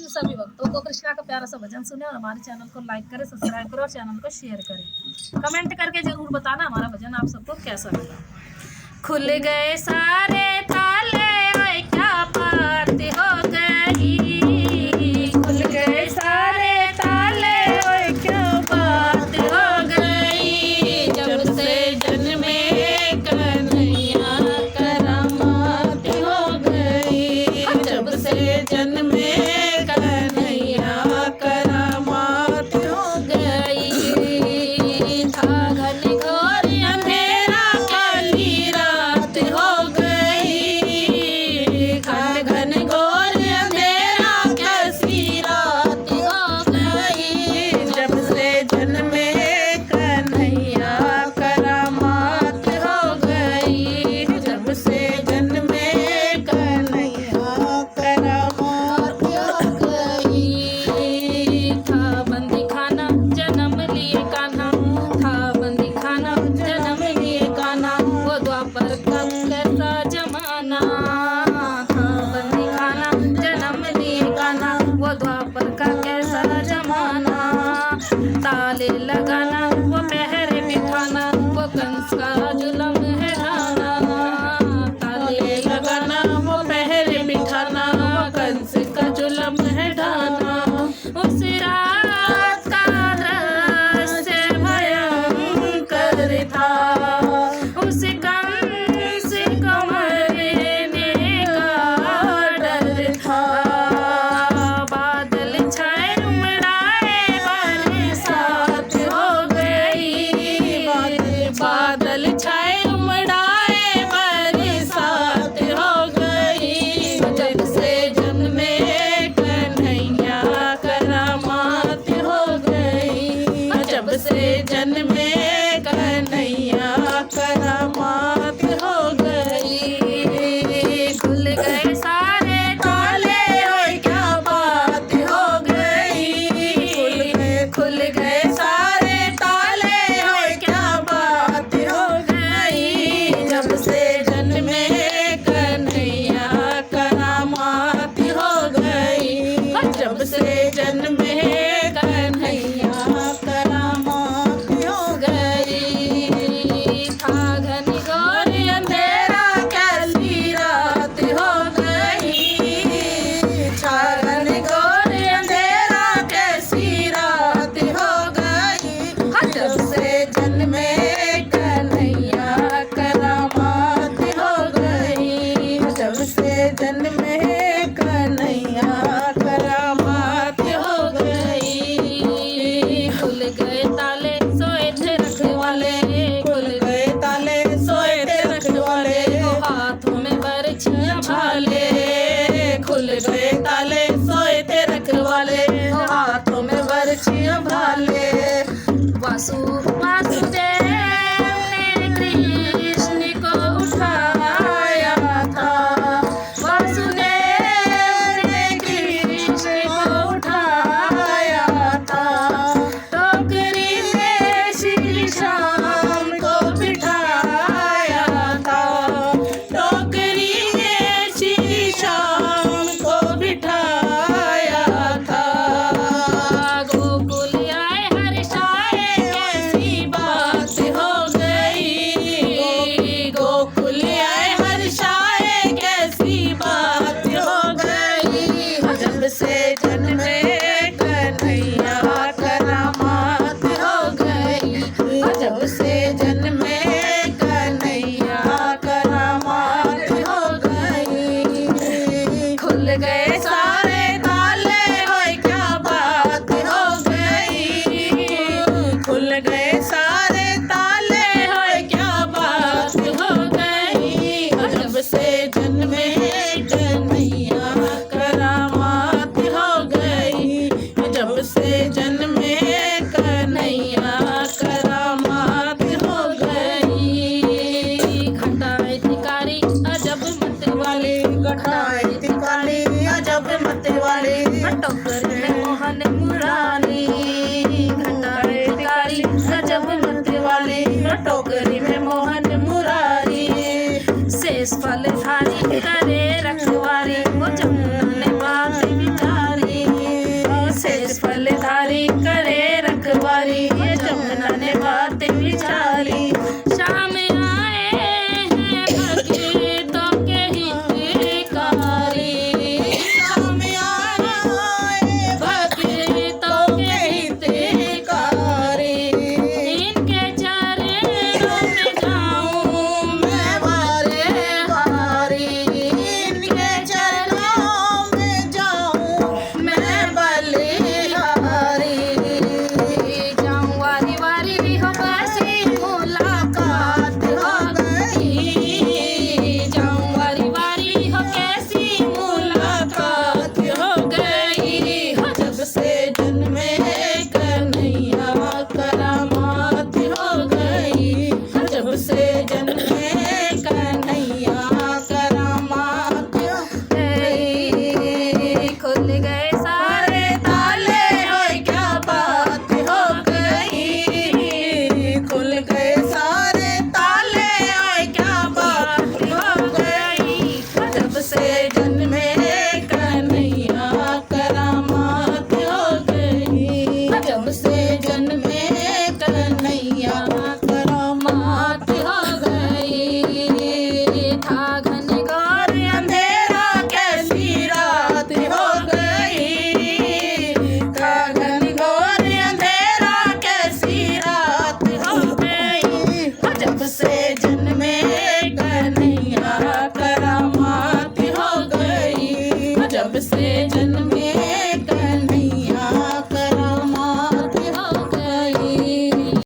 सभी भक्तों को कृष्णा का प्यारा सा भजन सुने और हमारे चैनल को लाइक करें, सब्सक्राइब करें और चैनल को शेयर करें। कमेंट करके जरूर बताना हमारा भजन आप सबको कैसा लगा। खुल गए सारे ताले, ओए क्या बात हो गई। खुल गए सारे ताले, ओए क्या बात हो गई। जब से जन्मे कन्हैया करामात हो गई। जब से जन्मे कन्हैया करामात हो गई। था घनघोर अंधेरा काली रात हो गई। घनघोर अंधेरा कैसी रात हो गई। जब से जन्मे कन्हैया करामात हो गई। जब से जन्मे कन्हैया करामात हो गई। था बंदी खाना जन्म लिए कान्हा, था बंदी खाना जन्म लिए कान्हा। वो द्वापर का कैसा जमाना, था बंदी खाना जन्म लिए कान्हा। वो द्वापर का कैसा जमाना। ताले लगाना वो पहरे बिठाना, वो कंस का जुलम है ढाना। ताले लगाना वो पहरे बिठाना, वो कंस का जुलम है ढाना। उस रात का दृश्य भयंकर था, उस कंस को मरने का डर था। बादल छाए उमड़ाए बरसात हो गई। बादल छाए उमड़ाए बरसात हो गई। जब से जन्मे कन्हैया करामात हो गई। जब से जन्मे कन्हैया करामात हो गई। खुल गए सारे ताले, ओए क्या बात हो गई। खुल गए सारे ताले, ओए क्या बात हो गई। जब से जन्मे कन्हैया करामात हो गई। जब से जन्मे कन्हैया करामात हो गई। था घनघोर अंधेरा कैसी रात हो गई। था घनघोर अंधेरा कैसी रात हो गई। जब से जन्मे कन्हैया करामात हो गई। जब से जन्मे कन्हैया करामात हो गई। खुल गए ताले सोए थे रखवाले, खुल गए ताले सोए थे रखवाले। हाथों में बरछियां भाले, खुल गए ताले सोए थे रखवाले। हाथों में बरछियां भाले। वासुदेव ने कृष्ण को उठाया था। वासुदेव ने कृष्ण को उठाया था। टोकरी में श्री श्याम को बिठाया था। टोकरी में श्री श्याम को बिठाया था। गोकुल आए हर्षाए कैसी बात हो गई। गोकुल आए हर्षाए कैसी बात हो गई। जब से जन्मे कन्हैया करामात हो गई। जब से जन्मे कन्हैया करामात हो गई। खुल गए सारे ताले, ओए क्या बात हो गई। खुल गए सारे ताले, ओए क्या बात हो गई। जब से जन्मे कन्हैया करामात हो गई। जब से जन्मे कन्हैया करामात हो गई। घटाए धिकारी अजब मत वाले, घटाए धिकारी अजब मत वाले। टोकरी में मोहन मुरारी, घटाए धिकारी अजब मत वाले। टोकरी में मोहन मुरारी। शेष फल धारी करे रखवारी, वो जमुना ने बात बिचारी। से